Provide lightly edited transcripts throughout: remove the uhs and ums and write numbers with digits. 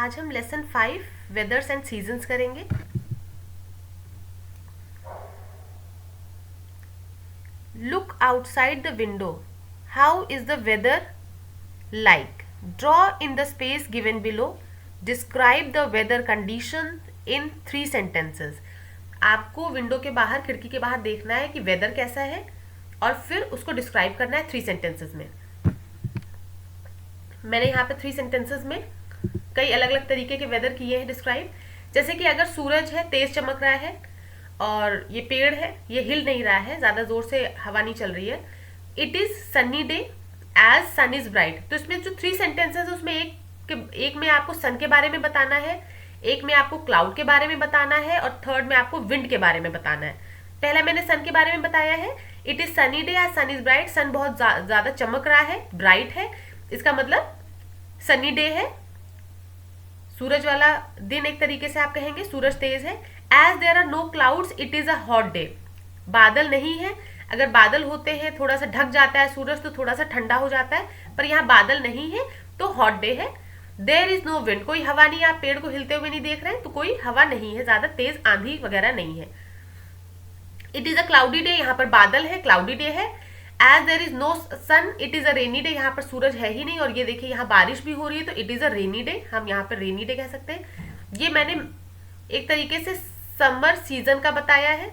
आज हम lesson 5 weathers and seasons करेंगे। Look outside the window, how is the weather like? Draw in the space given below, describe the weather condition in 3 sentences. आपको window के बाहर, खिड़की के बाहर देखना है कि वेदर कैसा है और फिर उसको डिस्क्राइब करना है 3 सेंटेंसेस में। मैंने यहाँ पे 3 सेंटेंसेस में कई अलग अलग तरीके के वेदर किए हैं डिस्क्राइब। जैसे कि अगर सूरज है, तेज चमक रहा है और ये पेड़ है, ये हिल नहीं रहा है, ज्यादा जोर से हवा नहीं चल रही है। It is sunny day as sun is bright. तो इसमें जो 3 सेंटेंसेस है उसमें एक में आपको सन के बारे में बताना है, एक में आपको क्लाउड के बारे में बताना है और थर्ड में आपको विंड के बारे में बताना है। पहला मैंने सन के बारे में बताया है, it is sunny day as sun is bright. Sun बहुत ज्यादा चमक रहा है, ब्राइट है, इसका मतलब सनी डे है, सूरज वाला दिन एक तरीके से आप कहेंगे, सूरज तेज है। As there are no clouds it is a hot day. बादल नहीं है, अगर बादल होते हैं थोड़ा सा ढक जाता है सूरज तो थोड़ा सा ठंडा हो जाता है, पर यहाँ बादल नहीं है तो हॉट डे है। देयर इज नो विंड, कोई हवा नहीं है, आप पेड़ को हिलते हुए नहीं देख रहे हैं तो कोई हवा नहीं है, ज्यादा तेज आंधी वगैरह नहीं है। It is a cloudy day, यहाँ पर बादल है, क्लाउडी डे है। As there is no sun it is a rainy day, यहाँ पर सूरज है ही नहीं और ये देखिए यहाँ बारिश भी हो रही है तो it is a rainy day, हम यहाँ पर रेनी डे कह सकते हैं। ये मैंने एक तरीके से समर सीजन का बताया है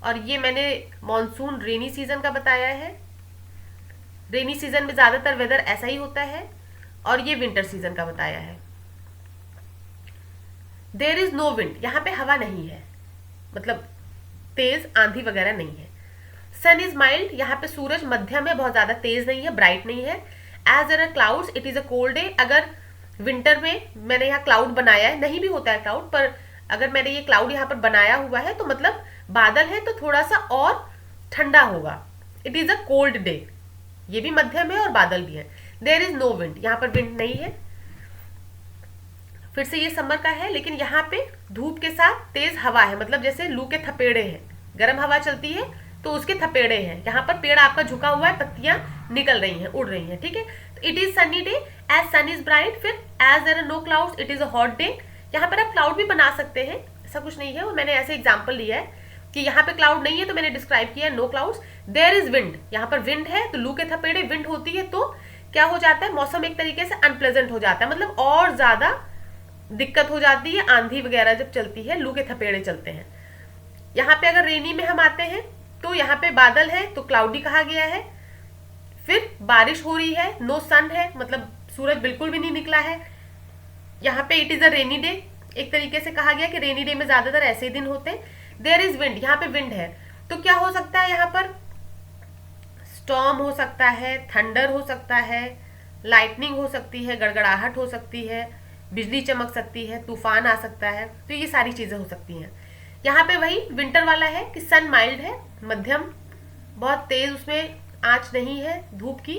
और ये मैंने मॉनसून रेनी सीजन का बताया है। रेनी सीजन में ज्यादातर वेदर ऐसा ही होता है और ये विंटर सीजन का बताया है। देयर इज नो विंड, यहाँ पे हवा नहीं है, मतलब तेज आंधी वगैरह नहीं है। सन इज माइल्ड, यहाँ पे सूरज मध्यम है, बहुत ज्यादा तेज नहीं है, ब्राइट नहीं है। As there are clouds it is a cold day, अगर विंटर में मैंने यहाँ क्लाउड बनाया है, नहीं भी होता है क्लाउड, पर अगर मैंने ये क्लाउड यहाँ पर बनाया हुआ है तो मतलब बादल है तो थोड़ा सा और ठंडा होगा। It is a cold day, ये भी मध्यम है और बादल भी है। देयर इज नो विंड, यहाँ पर विंड नहीं है। फिर से ये समर का है लेकिन यहाँ पे धूप के साथ तेज हवा है, मतलब जैसे लू के थपेड़े हैं, गर्म हवा चलती है तो उसके थपेड़े हैं। यहाँ पर पेड़ आपका झुका हुआ है, पत्तियां निकल रही हैं, उड़ रही हैं, ठीक है। तो it is sunny day as sun is bright. फिर as there are no clouds it is a hot day, यहाँ पर आप क्लाउड भी बना सकते हैं, ऐसा कुछ नहीं है, और मैंने ऐसे एग्जाम्पल लिया है कि यहाँ पे क्लाउड नहीं है तो मैंने डिस्क्राइब किया no clouds. There is wind, यहाँ पर विंड है तो लू के थपेड़े, विंड होती है तो क्या हो जाता है, मौसम एक तरीके से अनप्लेजेंट हो जाता है, मतलब और ज्यादा दिक्कत हो जाती है, आंधी वगैरह जब चलती है, लू के थपेड़े चलते हैं। यहाँ पे अगर रेनी में हम आते हैं तो यहाँ पे बादल है तो क्लाउडी कहा गया है। फिर बारिश हो रही है, नो सन है, मतलब सूरज बिल्कुल भी नहीं निकला है। यहाँ पे it is a rainy day, एक तरीके से कहा गया कि रेनी डे में ज्यादातर ऐसे ही दिन होते हैं। देयर इज विंड, यहाँ पे विंड है तो क्या हो सकता है, यहाँ पर स्टॉर्म हो सकता है, थंडर हो सकता है, लाइटनिंग हो सकती है, गड़गड़ाहट हो सकती है, बिजली चमक सकती है, तूफान आ सकता है, तो ये सारी चीजें हो सकती हैं। यहाँ पे वही विंटर वाला है कि सन माइल्ड है, मध्यम, बहुत तेज उसमें आंच नहीं है धूप की,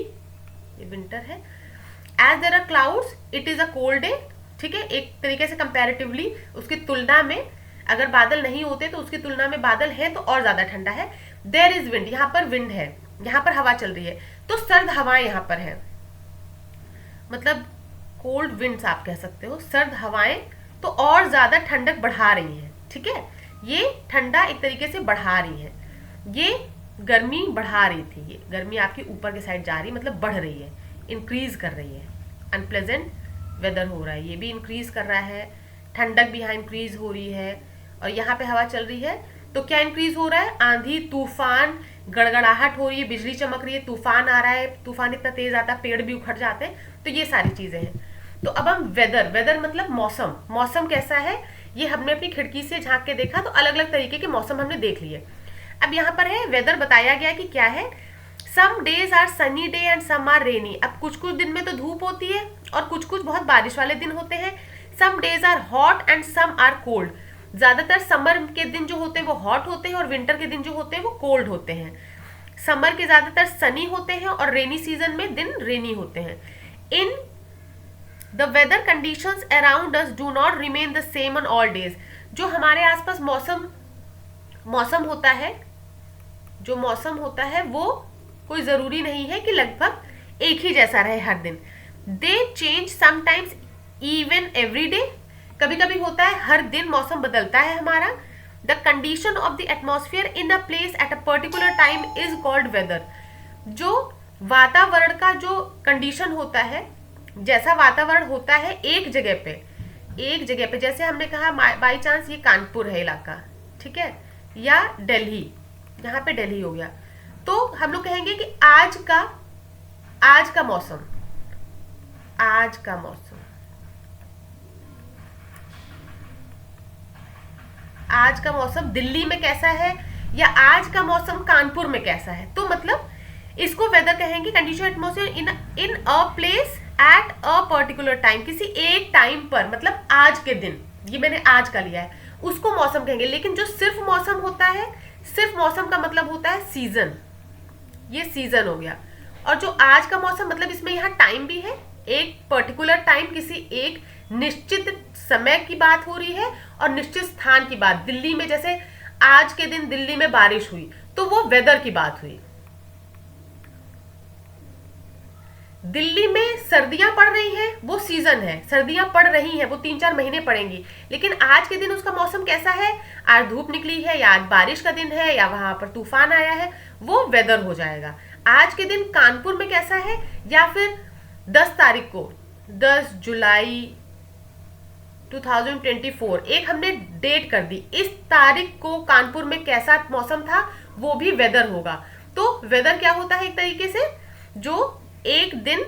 ये विंटर है। As there are clouds it is a cold day, ठीक है, एक तरीके से कंपैरेटिवली उसकी तुलना में अगर बादल नहीं होते तो उसकी तुलना में बादल है तो और ज्यादा ठंडा है। देयर इज विंड, यहाँ पर विंड है, यहाँ पर हवा चल रही है तो सर्द हवाएं यहाँ पर है, मतलब कोल्ड विंड्स आप कह सकते हो, सर्द हवाएं तो और ज्यादा ठंडक बढ़ा रही हैं, ठीक है। ये ठंडा एक तरीके से बढ़ा रही है, ये गर्मी बढ़ा रही थी, ये गर्मी आपकी ऊपर के साइड जा रही, मतलब बढ़ रही है, इंक्रीज कर रही है, अनप्लेजेंट वेदर हो रहा है, ये भी इंक्रीज कर रहा है, ठंडक भी यहाँ इंक्रीज हो रही है और यहाँ पे हवा चल रही है तो क्या इंक्रीज हो रहा है, आंधी तूफान, गड़गड़ाहट हो रही है, बिजली चमक रही है, तूफान आ रहा है, तूफान इतना तेज आता है पेड़ भी उखड़ जाते हैं, तो ये सारी चीजें हैं। तो अब हम वेदर मतलब मौसम, मौसम कैसा है ये हमने अपनी खिड़की से झांक के देखा तो अलग अलग तरीके के मौसम हमने देख लिए। अब यहाँ पर है वेदर बताया गया कि क्या है, some days are sunny day and some are rainy. अब कुछ कुछ दिन में तो धूप होती है और कुछ कुछ बहुत बारिश वाले दिन होते हैं। Some days are hot and some are cold, ज्यादातर समर के दिन जो होते हैं वो हॉट होते हैं और विंटर के दिन जो होते हैं वो कोल्ड होते हैं। समर के ज्यादातर सनी होते हैं और रेनी सीजन में दिन रेनी होते हैं। In the weather conditions around us do not remain the same on all days, जो हमारे आसपास मौसम होता है, जो मौसम होता है वो कोई जरूरी नहीं है कि लगभग एक ही जैसा रहे हर दिन। दे change sometimes even every day, कभी कभी होता है हर दिन मौसम बदलता है हमारा। The condition of the atmosphere in a place at a particular time is called weather. जो वातावरण का जो कंडीशन होता है, जैसा वातावरण होता है एक जगह पे, जैसे हमने कहा बाई चांस ये कानपुर है इलाका, ठीक है, या दिल्ली, यहाँ पे दिल्ली हो गया, तो हम लोग कहेंगे कि आज का मौसम, आज का मौसम दिल्ली में कैसा है, या आज का मौसम कानपुर में कैसा है। तो मतलब इसको वेदर कहेंगे, condition atmosphere in a place at a particular time, किसी एक टाइम पर, मतलब आज के दिन, ये मैंने आज का लिया है, उसको मौसम कहेंगे। लेकिन जो सिर्फ मौसम होता है, सिर्फ मौसम का मतलब होता है सीजन, ये सीजन हो गया। और जो आज का मौसम मतलब इसमें यहाँ टाइम भी है, एक पर्टिकुलर टाइम, किसी एक निश्चित समय की बात हो रही है और निश्चित स्थान की बात। दिल्ली में जैसे आज के दिन दिल्ली में बारिश हुई, तो वो वेदर की बात हुई। दिल्ली में सर्दियां पड़ रही हैं, वो सीजन है, सर्दियां पड़ रही हैं, वो 3-4 महीने पड़ेंगी। लेकिन आज के दिन उसका मौसम कैसा है, आज धूप निकली है, या आज बारिश का दिन है, या वहां पर तूफान आया है, वो वेदर हो जाएगा। आज के दिन कानपुर में कैसा है, या फिर 10 तारीख को, 10 जुलाई 2024, एक हमने डेट कर दी, इस तारीख को कानपुर में कैसा मौसम था, वो भी वेदर होगा। तो वेदर क्या होता है, एक तरीके से जो एक दिन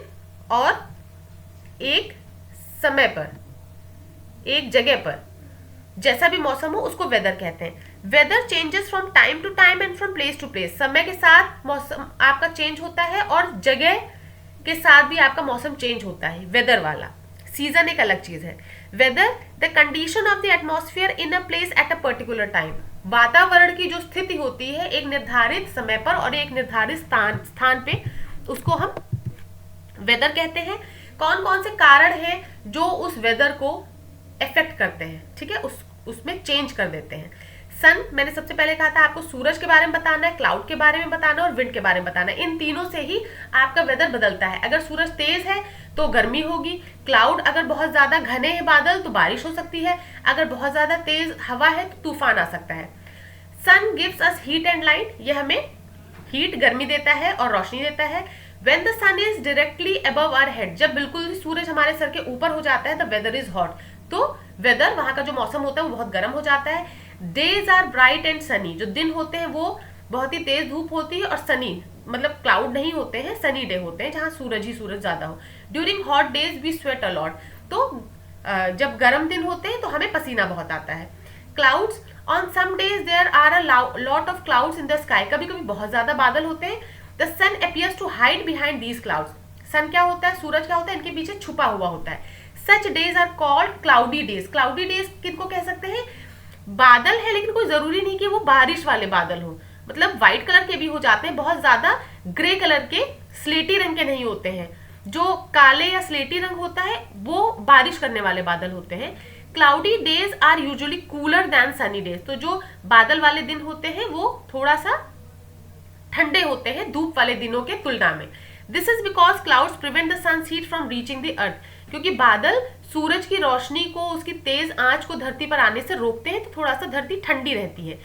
और एक समय पर, एक जगह पर जैसा भी मौसम हो, उसको वेदर कहते हैं। Weather changes from time to time and from place to place. समय के साथ मौसम आपका चेंज होता है और जगह के साथ भी आपका मौसम चेंज होता है, वेदर वाला। सीजन एक अलग चीज है। Whether the condition of the atmosphere in a place at a particular time. वातावरण की जो स्थिति होती है एक निर्धारित समय पर और एक निर्धारित स्थान पे, उसको हम वेदर कहते हैं। कौन कौन से कारण हैं जो उस वेदर को इफेक्ट करते हैं, ठीक है, उसमें चेंज कर देते हैं। सन, मैंने सबसे पहले कहा था आपको सूरज के बारे में बताना है, क्लाउड के बारे में बताना है और विंड के बारे में बताना है। इन तीनों से ही आपका वेदर बदलता है। अगर सूरज तेज है तो गर्मी होगी, क्लाउड अगर बहुत ज्यादा घने हैं बादल तो बारिश हो सकती है, अगर बहुत ज्यादा तेज हवा है तो तूफान आ सकता है। Sun gives us heat and light, ये हमें हीट, गर्मी देता है और रोशनी देता है। When the sun is directly above our head, जब बिल्कुल सूरज हमारे सर के ऊपर हो जाता है, the weather is hot, तो वेदर, वहां का जो मौसम होता है वो बहुत गर्म हो जाता है। Days are bright and sunny, जो दिन होते हैं वो बहुत ही तेज धूप होती है और सनी, मतलब क्लाउड नहीं होते हैं, सनी डे होते हैं जहाँ सूरज ही सूरज ज्यादा हो। During hot days we sweat a lot, तो जब गर्म दिन होते हैं तो हमें पसीना बहुत आता है। Clouds, on some days there are a lot of clouds in the sky, कभी कभी बहुत ज्यादा बादल होते हैं। The sun appears to hide behind these clouds. सन क्या होता है, सूरज क्या होता है, इनके पीछे छुपा हुआ होता है। Such days are called cloudy days. Cloudy days किनको कह सकते हैं, बादल है लेकिन कोई जरूरी नहीं कि वो बारिश वाले बादल हो, मतलब व्हाइट कलर के भी हो जाते हैं, बहुत ज्यादा ग्रे कलर के, स्लेटी रंग के नहीं होते हैं। जो काले या स्लेटी रंग होता है वो बारिश करने वाले बादल होते हैं। Cloudy days are usually cooler than sunny days, तो जो बादल वाले दिन होते हैं वो थोड़ा सा ठंडे होते हैं धूप वाले दिनों के तुलना में। This is because clouds prevent the sun's heat from reaching the earth, क्योंकि बादल सूरज की रोशनी को, उसकी तेज आंच को धरती पर आने से रोकते हैं, तो थोड़ा सा धरती ठंडी रहती है।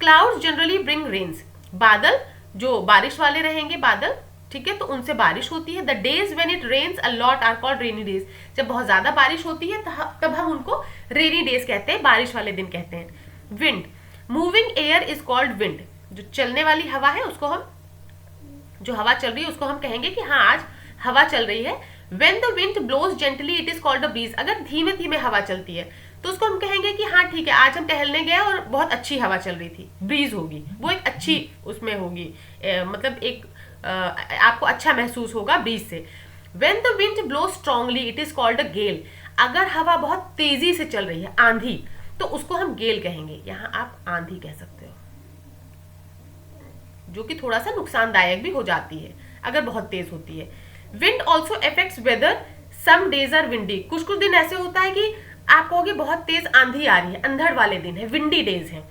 क्लाउड्स जनरली ब्रिंग रेन्स, बादल जो बारिश वाले रहेंगे बादल, ठीक है, तो उनसे बारिश होती है। The days when it rains a lot are called rainy days, जब बहुत ज्यादा बारिश होती है तब हम उनको रेनी डेज कहते हैं, बारिश वाले दिन कहते हैं। Wind, moving air is called wind, जो चलने वाली हवा है उसको हम, जो हवा चल रही है उसको हम कहेंगे कि हाँ आज हवा चल रही है। When the wind blows gently it is called a breeze, अगर धीमे धीमे हवा चलती है तो उसको हम कहेंगे कि हाँ ठीक है आज हम टहलने गए और बहुत अच्छी हवा चल रही थी, ब्रीज होगी, वो एक अच्छी उसमें होगी, मतलब एक आपको अच्छा महसूस होगा ब्रीज से। When the wind blows strongly it is called a gale, अगर हवा बहुत तेजी से चल रही है, आंधी, तो उसको हम गेल कहेंगे। यहाँ आप आंधी कह सकते हो, जो कि थोड़ा सा नुकसानदायक भी हो जाती है अगर बहुत तेज होती है। Wind also affects weather, some days are windy, कुछ कुछ दिन ऐसे होता है कि आप कहोगे बहुत तेज आंधी आ रही है, अंधड़ वाले दिन है, विंडी डेज है।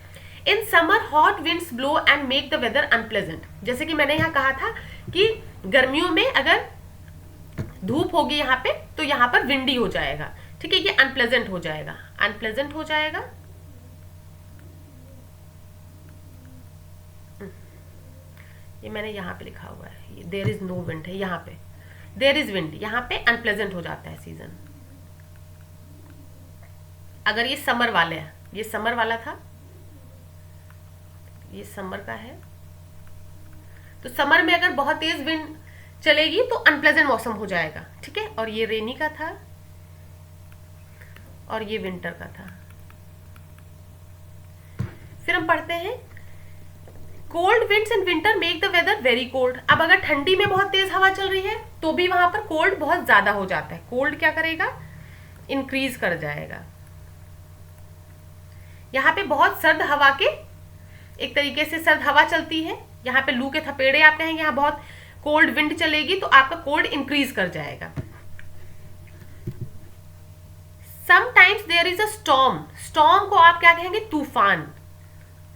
In summer hot winds blow and make the weather unpleasant, जैसे कि मैंने यहाँ कहा था कि गर्मियों में अगर धूप होगी यहाँ पे तो यहाँ पर विंडी हो जाएगा, ठीक है, ये अनप्लेजेंट हो जाएगा, अनप्लेजेंट हो जाएगा। ये मैंने यहाँ पे लिखा हुआ है, देयर इज नो विंड है, यहाँ पे देयर इज विंड, यहाँ पे अनप्लेजेंट हो जाता है सीजन। अगर ये समर वाले है, ये समर वाला था, ये समर का है, तो समर में अगर बहुत तेज विंड चलेगी तो अनप्लेजेंट मौसम हो जाएगा, ठीक है। और ये रेनी का था और ये विंटर का था। फिर हम पढ़ते हैं cold winds in winter make the weather very cold. अब अगर ठंडी में बहुत तेज हवा चल रही है तो भी वहां पर कोल्ड बहुत ज्यादा हो जाता है। कोल्ड क्या करेगा, इंक्रीज कर जाएगा। यहाँ पे बहुत सर्द हवा के, एक तरीके से सर्द हवा चलती है, यहाँ पे लू के थपेड़े आप कहेंगे, यहाँ बहुत कोल्ड विंड चलेगी तो आपका कोल्ड इंक्रीज कर जाएगा। Sometimes there is a storm, storm को आप क्या कहेंगे, तूफान।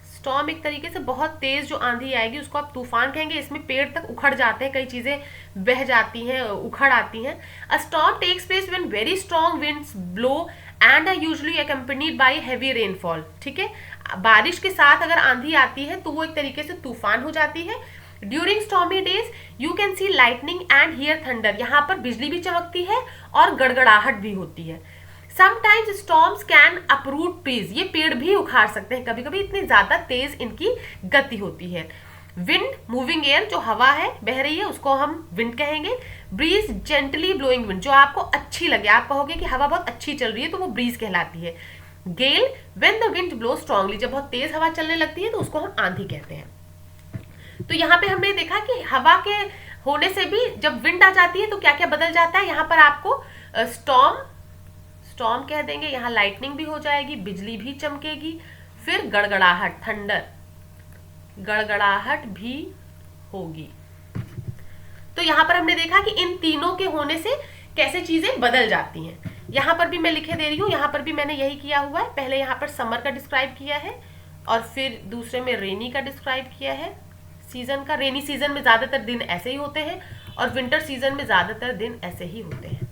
स्टॉर्म एक तरीके से बहुत तेज जो आंधी आएगी उसको आप तूफान कहेंगे। इसमें पेड़ तक उखड़ जाते हैं, कई चीजें बह जाती हैं, उखड़ आती हैं। A storm takes place when very strong winds blow and are usually accompanied by heavy rainfall, ठीक है। बारिश के साथ अगर आंधी आती है तो वो एक तरीके से तूफान हो जाती है। During stormy days you can see lightning and here thunder, यहाँ पर बिजली भी चमकती है और गड़गड़ाहट भी होती है। Sometimes storms can uproot trees, ये पेड़ भी उखाड़ सकते हैं कभी कभी, इतनी ज्यादा तेज इनकी गति होती है। विंड मूविंग एयर, जो हवा है बह रही है उसको हम विंड कहेंगे। ब्रीज जेंटली ब्लोइंग विंड, जो आपको अच्छी लगे, आप कहोगे कि हवा बहुत अच्छी चल रही है तो वो ब्रीज कहलाती है। Gale when the wind blow strongly, जब बहुत तेज हवा चलने लगती है तो उसको हम आंधी कहते हैं। तो यहाँ पे हमने देखा कि हवा के होने से भी जब विंड आ जाती है तो क्या क्या बदल जाता है। यहाँ पर आपको स्टॉर्म कह देंगे, यहाँ लाइटनिंग भी हो जाएगी, बिजली भी चमकेगी, फिर गड़गड़ाहट, थंडर, गड़गड़ाहट भी होगी। तो यहाँ पर हमने देखा कि इन तीनों के होने से कैसे चीजें बदल जाती हैं। यहाँ पर भी मैं लिखे दे रही हूँ, यहाँ पर भी मैंने यही किया हुआ है। पहले यहाँ पर समर का डिस्क्राइब किया है और फिर दूसरे में रेनी का डिस्क्राइब किया है, सीजन का। रेनी सीजन में ज्यादातर दिन ऐसे ही होते हैं और विंटर सीजन में ज्यादातर दिन ऐसे ही होते हैं।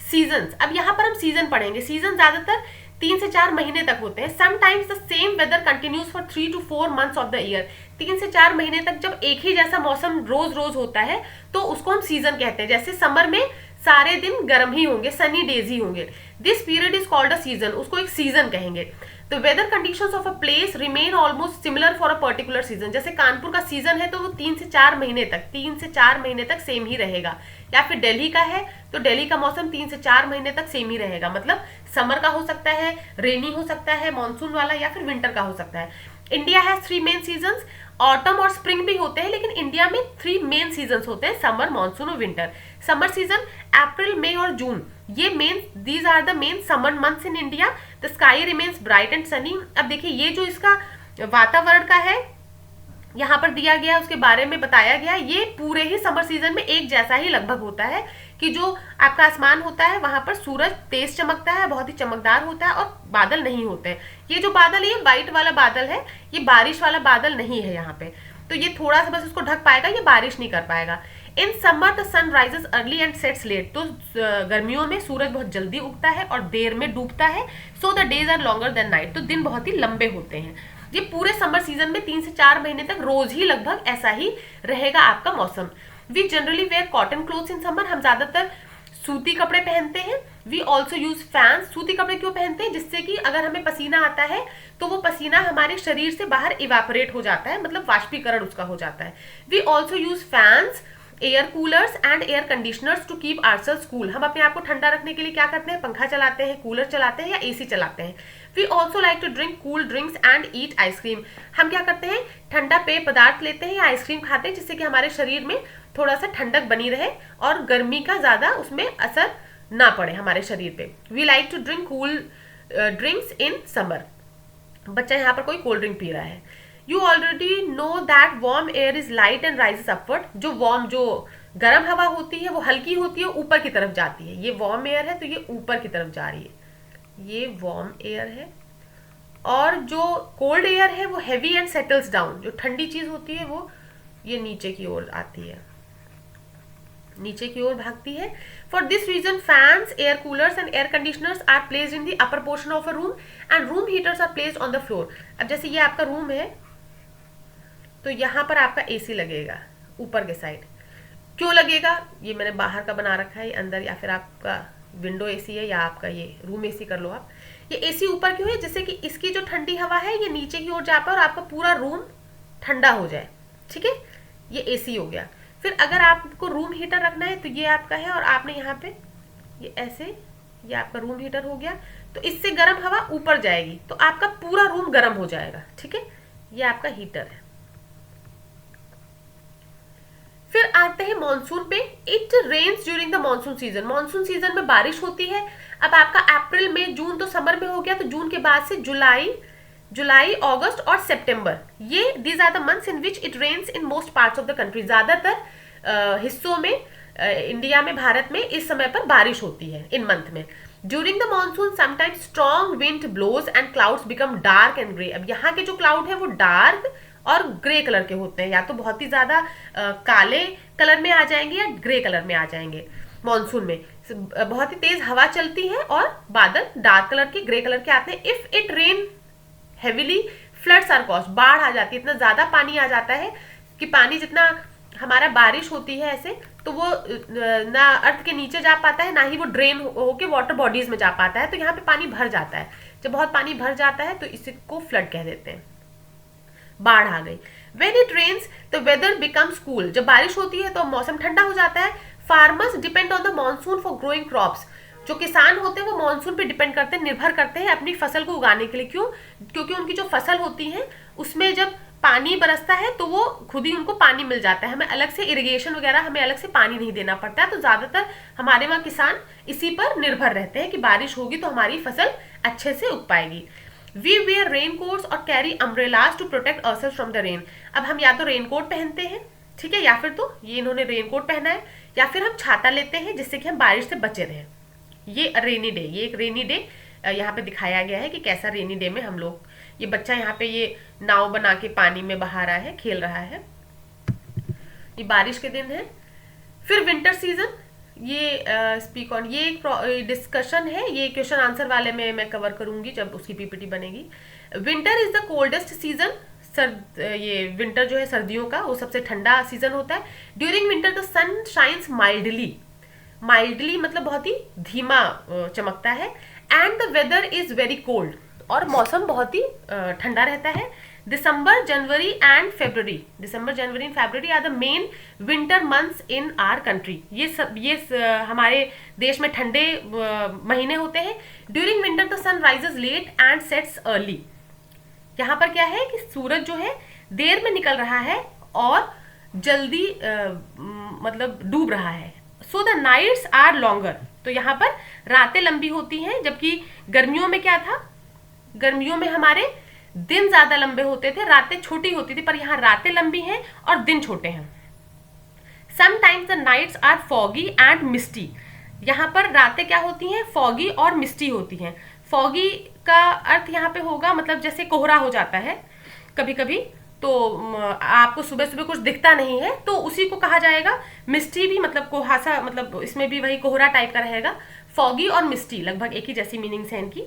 सीजन्स, अब यहाँ पर हम सीजन पढ़ेंगे। सीजन ज्यादातर 3 से 4 महीने तक होते हैं। Sometimes the same weather continues for 3 to 4 months of the year. 3 से 4 महीने तक जब एक ही जैसा मौसम रोज रोज होता है तो उसको हम सीजन कहते हैं। जैसे समर में सारे दिन गर्म ही होंगे, सनी डेज ही होंगे, this period is called a season, उसको एक सीजन कहेंगे। तो weather conditions of a place remain almost similar for a particular season. जैसे कानपुर का सीजन है तो वो 3 से 4 महीने तक, 3 से 4 महीने तक सेम ही रहेगा। या फिर दिल्ली का है तो दिल्ली का मौसम 3 से 4 महीने तक सेम ही रहेगा। मतलब समर का हो सकता है, रेनी हो सकता है, मानसून वाला, या फिर विंटर का हो सकता है। India has 3 main seasons, autumn और स्प्रिंग भी होते हैं, लेकिन इंडिया में 3 मेन सीजन्स होते हैं, समर, मानसून और विंटर। समर सीजन अप्रैल, मई और जून, ये main, these are the main summer months in India. The sky remains bright and sunny. अब देखिए ये जो इसका वातावरण का है यहाँ पर दिया गया, उसके बारे में बताया गया, ये पूरे ही समर सीजन में एक जैसा ही लगभग होता है कि जो आपका आसमान होता है वहां पर सूरज तेज चमकता है, बहुत ही चमकदार होता है और बादल नहीं होते हैं। ये जो बादल है ये व्हाइट वाला बादल है, ये बारिश वाला बादल नहीं है यहाँ पे, तो ये थोड़ा सा बस इसको ढक पाएगा, ये बारिश नहीं कर पाएगा। In summer the sun rises early and sets late, तो गर्मियों में सूरज बहुत जल्दी उगता है और देर में डूबता है। So the days are longer than night, तो दिन बहुत ही लंबे होते हैं। ये पूरे समर सीजन में 3 से 4 महीने तक रोज ही लगभग ऐसा ही रहेगा आपका मौसम। We generally wear cotton clothes in summer, हम ज्यादातर सूती कपड़े पहनते हैं। वी ऑल्सो यूज फैंस, सूती कपड़े क्यों पहनते हैं, जिससे कि अगर हमें पसीना आता है तो वो पसीना हमारे शरीर से बाहर इवापोरेट हो जाता है, मतलब वाष्पीकरण उसका हो जाता है। We also use fans, air coolers and air conditioners to keep ourselves cool, हम अपने आप को ठंडा रखने के लिए क्या करते हैं, पंखा चलाते हैं, कूलर चलाते हैं या एसी चलाते हैं। We also like to drink cool drinks and eat ice cream, हम क्या करते हैं, ठंडा पेय पदार्थ लेते हैं या आइसक्रीम खाते हैं, जिससे कि हमारे शरीर में थोड़ा सा ठंडक बनी रहे और गर्मी का ज्यादा उसमें असर ना पड़े हमारे शरीर पे। We like to drink cool drinks in summer, बच्चा यहाँ पर कोई कोल्ड ड्रिंक पी रहा है। You already know that warm air is light and rises upward, जो वार्म, जो गर्म हवा होती है वो हल्की होती है, ऊपर की तरफ जाती है। ये वार्म एयर है तो ये ऊपर की तरफ जा रही है, ये वार्म एयर है। और जो कोल्ड एयर है वो हैवी एंड सेटल्स डाउन, जो ठंडी चीज होती है वो ये नीचे की ओर आती है, नीचे की ओर भागती है। For this reason fans, air coolers and air conditioners are placed in the upper portion of a room and room heaters are placed on the floor. अब जैसे ये आपका रूम है तो यहाँ पर आपका एसी लगेगा ऊपर के साइड। क्यों लगेगा, ये मैंने बाहर का बना रखा है अंदर, या फिर आपका विंडो एसी है या आपका ये रूम एसी कर लो आप। ये एसी ऊपर क्यों है, जिससे कि इसकी जो ठंडी हवा है ये नीचे की ओर जा पाए और आपका पूरा रूम ठंडा हो जाए। ठीक है, ये एसी हो गया। फिर अगर आपको रूम हीटर रखना है तो ये आपका है और आपने यहाँ पे ये ऐसे, ये आपका रूम हीटर हो गया, तो इससे गर्म हवा ऊपर जाएगी तो आपका पूरा रूम गर्म हो जाएगा। ठीक है, ये आपका हीटर है। फिर आते हैं मॉनसून पे। It rains during the monsoon season. Monsoon season में बारिश होती है। अब आपका अप्रैल मई जून तो समर में हो गया, तो जून के बाद से जुलाई अगस्त और सितंबर, ये these are the months in which it rains in most parts of the country. ज्यादातर हिस्सों में इंडिया में, भारत में इस समय पर बारिश होती है इन मंथ में। During the monsoon sometimes strong wind blows and clouds become dark and grey. अब यहाँ के जो क्लाउड है वो डार्क और ग्रे कलर के होते हैं, या तो बहुत ही ज्यादा काले कलर में आ जाएंगे या ग्रे कलर में आ जाएंगे। मॉनसून में बहुत ही तेज हवा चलती है और बादल डार्क कलर के, ग्रे कलर के आते हैं। If it rain heavily floods are caused. बाढ़ आ जाती है, इतना ज्यादा पानी आ जाता है कि पानी जितना हमारा बारिश होती है ऐसे, तो वो ना अर्थ के नीचे जा पाता है, ना ही वो ड्रेन होके वाटर बॉडीज में जा पाता है, तो यहाँ पे पानी भर जाता है। जब बहुत पानी भर जाता है तो इसको फ्लड कह देते हैं, बाढ़ आ गई। When it rains, the weather becomes cool. जब बारिश होती है तो मौसम ठंडा हो जाता है। Farmers depend on the monsoon for growing crops. जो किसान होते हैं वो मॉनसून पे डिपेंड करते हैं, निर्भर करते हैं अपनी फसल को उगाने के लिए। क्यों? क्योंकि उनकी जो फसल होती है उसमें जब पानी बरसता है तो वो खुद ही उनको पानी मिल जाता है, हमें अलग से इरिगेशन वगैरह, हमें अलग से पानी नहीं देना पड़ता है। तो ज्यादातर हमारे वहाँ किसान इसी पर निर्भर रहते हैं कि बारिश होगी तो हमारी फसल अच्छे से उग पाएगी। We wear raincoats और carry umbrellas to protect ourselves from the rain. अब हम या तो रेनकोट पहनते हैं, ठीक है, या फिर तो ये इन्होंने रेनकोट पहना है, या फिर हम छाता लेते हैं जिससे कि हम बारिश से बचे रहें। ये रेनी डे, ये एक रेनी डे यहाँ पे दिखाया गया है कि कैसा रेनी डे में हम लोग, ये बच्चा यहाँ पे ये नाव बना के पानी में बहा रहा है, खेल रहा है। ये बारिश के दिन है। फिर विंटर सीजन, ये स्पीक ऑन, ये एक डिस्कशन है, ये क्वेश्चन आंसर वाले में मैं कवर करूंगी जब उसकी पीपीटी बनेगी। Winter is the coldest season. ये विंटर जो है सर्दियों का, वो सबसे ठंडा सीजन होता है। During winter the sun shines mildly. Mildly मतलब बहुत ही धीमा चमकता है। And the weather is very cold, और मौसम बहुत ही ठंडा रहता है। December, January and February, December, January and February are the main winter months in our country. ये हमारे देश में ठंडे महीने होते हैं। During winter the sun rises late and sets early. यहाँ पर क्या है कि सूरज जो है देर में निकल रहा है और जल्दी मतलब डूब रहा है। So the nights are longer. तो यहाँ पर रातें लंबी होती हैं, जबकि गर्मियों में क्या था, गर्मियों में हमारे दिन ज्यादा लंबे होते थे, रातें छोटी होती थी, पर यहाँ रातें लंबी हैं और दिन छोटे हैं। Sometimes the nights are foggy and misty. यहाँ पर रातें क्या होती हैं, फॉगी और मिस्टी होती हैं। फॉगी का अर्थ यहाँ पे होगा मतलब जैसे कोहरा हो जाता है कभी कभी, तो आपको सुबह सुबह कुछ दिखता नहीं है, तो उसी को कहा जाएगा। मिस्टी भी मतलब कुहासा, मतलब इसमें भी वही कोहरा टाइप का रहेगा। फॉगी और मिस्टी लगभग एक ही जैसी मीनिंग्स हैं इनकी।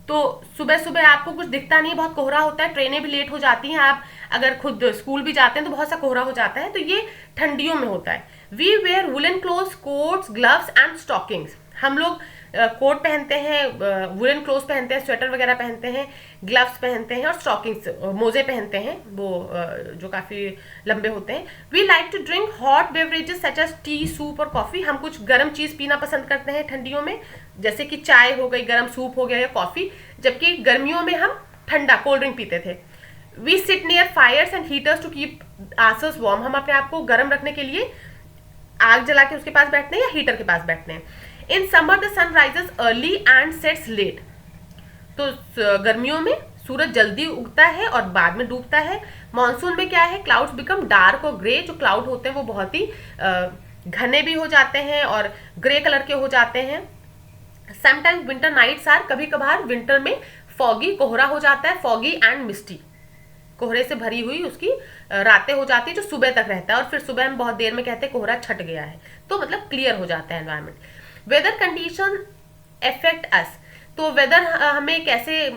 तो सुबह सुबह आपको कुछ दिखता नहीं है, बहुत कोहरा होता है, ट्रेनें भी लेट हो जाती हैं, आप अगर खुद स्कूल भी जाते हैं तो बहुत सा कोहरा हो जाता है, तो ये ठंडियों में होता है। We wear woollen clothes, coats, gloves and stockings. हम लोग कोट पहनते हैं, वुलन क्लोथ्स पहनते हैं, स्वेटर वगैरह पहनते हैं, ग्लव्स पहनते हैं और स्टॉकिंग्स, मोजे पहनते हैं, वो जो काफ़ी लंबे होते हैं। We like to drink hot beverages such as tea, soup और कॉफ़ी। हम कुछ गर्म चीज़ पीना पसंद करते हैं ठंडियों में, जैसे कि चाय हो गई, गर्म सूप हो गया या कॉफ़ी, जबकि गर्मियों में हम ठंडा कोल्ड ड्रिंक पीते थे। We sit near fires and heaters to keep ours warm. हम अपने आप को गर्म रखने के लिए आग जला के उसके पास बैठते हैं या हीटर के पास बैठते हैं। In summer the sun rises early and sets late. तो गर्मियों में सूरज जल्दी उगता है और बाद में डूबता है। मॉनसून में क्या है, क्लाउड्स बिकम डार्क और ग्रे। जो क्लाउड होते हैं वो बहुत ही घने भी हो जाते हैं और ग्रे कलर के हो जाते हैं। समटाइम्स विंटर नाइट्स आर, कभी कभार विंटर में फॉगी, कोहरा हो जाता है, फॉगी एंड मिस्टी, कोहरे से भरी हुई उसकी रातें हो जाती है जो सुबह तक रहता है, और फिर सुबह हम बहुत देर में कहते हैं कोहरा छट गया है, तो मतलब क्लियर हो जाता है environment. Weather condition affect us, तो वेदर हमें कैसे,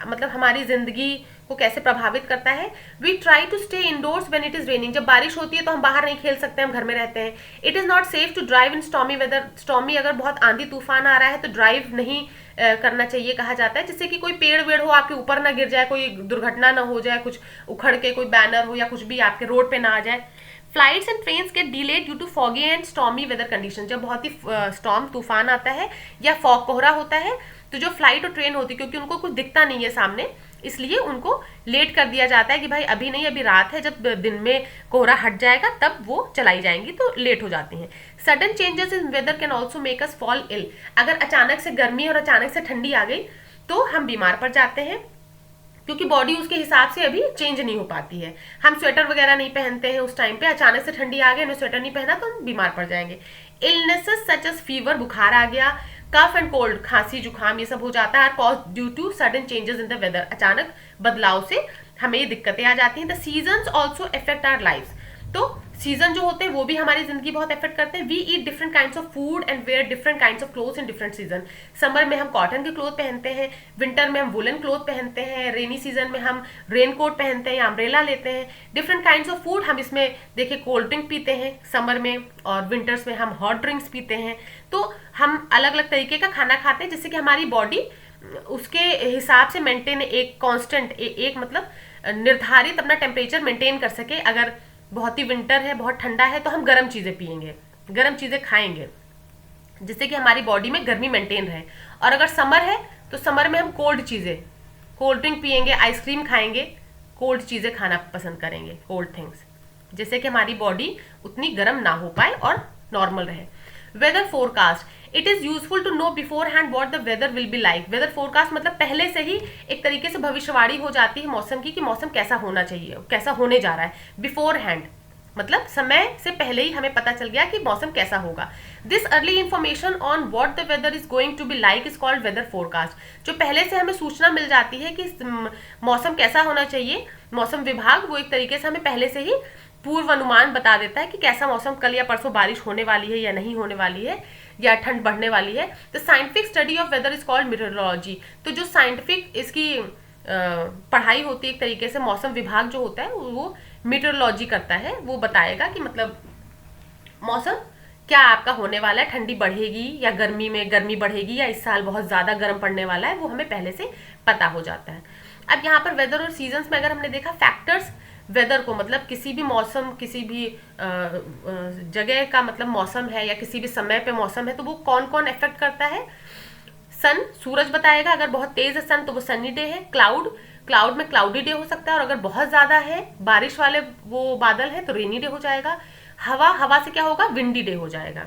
मतलब हमारी जिंदगी को कैसे प्रभावित करता है। We try to stay indoors when it is raining, जब बारिश होती है तो हम बाहर नहीं खेल सकते, हम घर में रहते हैं। It is not safe to drive in stormy weather, stormy अगर बहुत आंधी तूफान आ रहा है तो ड्राइव नहीं करना चाहिए कहा जाता है, जिससे कि कोई पेड़ वेड़ हो आपके ऊपर ना गिर जाए, कोई दुर्घटना ना हो जाए, कुछ उखड़ के कोई बैनर हो या कुछ भी आपके रोड पे ना आ जाए। Flights and trains get delayed due to foggy and stormy weather condition, जब बहुत ही स्टॉर्म तूफान आता है या फॉग कोहरा होता है तो जो फ्लाइट और ट्रेन होती है, क्योंकि उनको कुछ दिखता नहीं है सामने, इसलिए उनको लेट कर दिया जाता है कि भाई अभी नहीं, अभी रात है, जब दिन में कोहरा हट जाएगा तब वो चलाई जाएंगी, तो लेट हो जाती हैं। Sudden changes in weather can also make us fall ill, अगर अचानक से गर्मी और अचानक से ठंडी आ गई तो हम बीमार पड़ जाते हैं, क्योंकि बॉडी उसके हिसाब से अभी चेंज नहीं हो पाती है। हम स्वेटर वगैरह नहीं पहनते हैं उस टाइम पे, अचानक से ठंडी आ गई, हमने स्वेटर नहीं पहना तो हम बीमार पड़ जाएंगे। इलनेसेस सच एज फीवर, बुखार आ गया, कफ एंड कोल्ड, खांसी जुकाम, ये सब हो जाता है, cause due to sudden changes in the weather, अचानक बदलाव से हमें ये दिक्कतें आ जाती हैं। The seasons also affect our life, तो सीजन जो होते हैं वो भी हमारी जिंदगी बहुत अफेक्ट करते हैं। We eat different kinds of food and wear different kinds of clothes in different season, summer में हम कॉटन के क्लोथ पहनते हैं, विंटर में हम वुलन क्लोथ पहनते हैं, रेनी सीजन में हम रेन कोट पहनते हैं या अम्ब्रेला लेते हैं। डिफरेंट काइंड्स ऑफ फूड, हम इसमें देखिए कोल्ड ड्रिंक पीते हैं समर में, और विंटर्स में हम हॉट ड्रिंक्स पीते हैं, तो हम अलग अलग तरीके का खाना खाते हैं जिससे कि हमारी बॉडी उसके हिसाब से मेंटेन, एक कांस्टेंट एक मतलब निर्धारित अपना टेम्परेचर मेंटेन कर सके। अगर बहुत ही विंटर है, बहुत ठंडा है, तो हम गर्म चीज़ें पियेंगे, गर्म चीज़ें खाएंगे, जिससे कि हमारी बॉडी में गर्मी मेंटेन रहे। और अगर समर है तो समर में हम कोल्ड चीज़ें, कोल्ड ड्रिंक पियेंगे, आइसक्रीम खाएंगे, कोल्ड चीज़ें खाना पसंद करेंगे, कोल्ड थिंग्स, जिससे कि हमारी बॉडी उतनी गर्म ना हो पाए और नॉर्मल रहे। Weather forecast, it is useful to know beforehand what the weather will be like. Weather forecast मतलब पहले से ही एक तरीके से भविष्यवाणी हो जाती है मौसम की, कि मौसम कैसा होना चाहिए, कैसा होने जा रहा है। बिफोर हैंड मतलब समय से पहले ही हमें पता चल गया कि मौसम कैसा होगा। This early information on what the weather is going to be like is called weather forecast. जो पहले से हमें सूचना मिल जाती है कि मौसम कैसा होना चाहिए, मौसम विभाग वो एक तरीके से हमें पहले से ही पूर्व अनुमान बता देता है कि कैसा मौसम कल या परसों बारिश होने वाली है या नहीं होने वाली है, या ठंड बढ़ने वाली है। The scientific study of weather is called meteorology. तो जो साइंटिफिक इसकी पढ़ाई होती है एक तरीके से, मौसम विभाग जो होता है वो मीटरोलॉजी करता है, वो बताएगा कि मतलब मौसम क्या आपका होने वाला है, ठंडी बढ़ेगी या गर्मी में गर्मी बढ़ेगी, या इस साल बहुत ज़्यादा गर्म पड़ने वाला है, वो हमें पहले से पता हो जाता है। अब यहाँ पर वेदर और सीजन्स में अगर हमने देखा फैक्टर्स, वेदर को मतलब किसी भी मौसम, किसी भी जगह का मतलब मौसम है या किसी भी समय पे मौसम है, तो वो कौन कौन इफेक्ट करता है। सन, सूरज बताएगा, अगर बहुत तेज है सन तो वो सनी डे है। क्लाउड, क्लाउड में क्लाउडी डे हो सकता है, और अगर बहुत ज्यादा है बारिश वाले वो बादल है तो रेनी डे हो जाएगा। हवा, हवा से क्या होगा, विंडी डे हो जाएगा।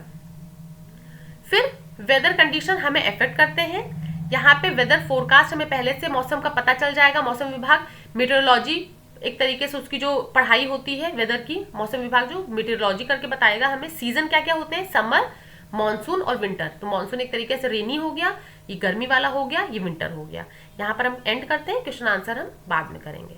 फिर वेदर कंडीशन हमें इफेक्ट करते हैं। यहाँ पे वेदर फोरकास्ट हमें पहले से मौसम का पता चल जाएगा, मौसम विभाग, मीटरोलॉजी एक तरीके से उसकी जो पढ़ाई होती है वेदर की, मौसम विभाग जो मीटरोलॉजी करके बताएगा हमें। सीजन क्या क्या होते हैं, समर, मॉनसून और विंटर। तो मॉनसून एक तरीके से रेनी हो गया, ये गर्मी वाला हो गया, ये विंटर हो गया। यहाँ पर हम एंड करते हैं, क्वेश्चन आंसर हम बाद में करेंगे।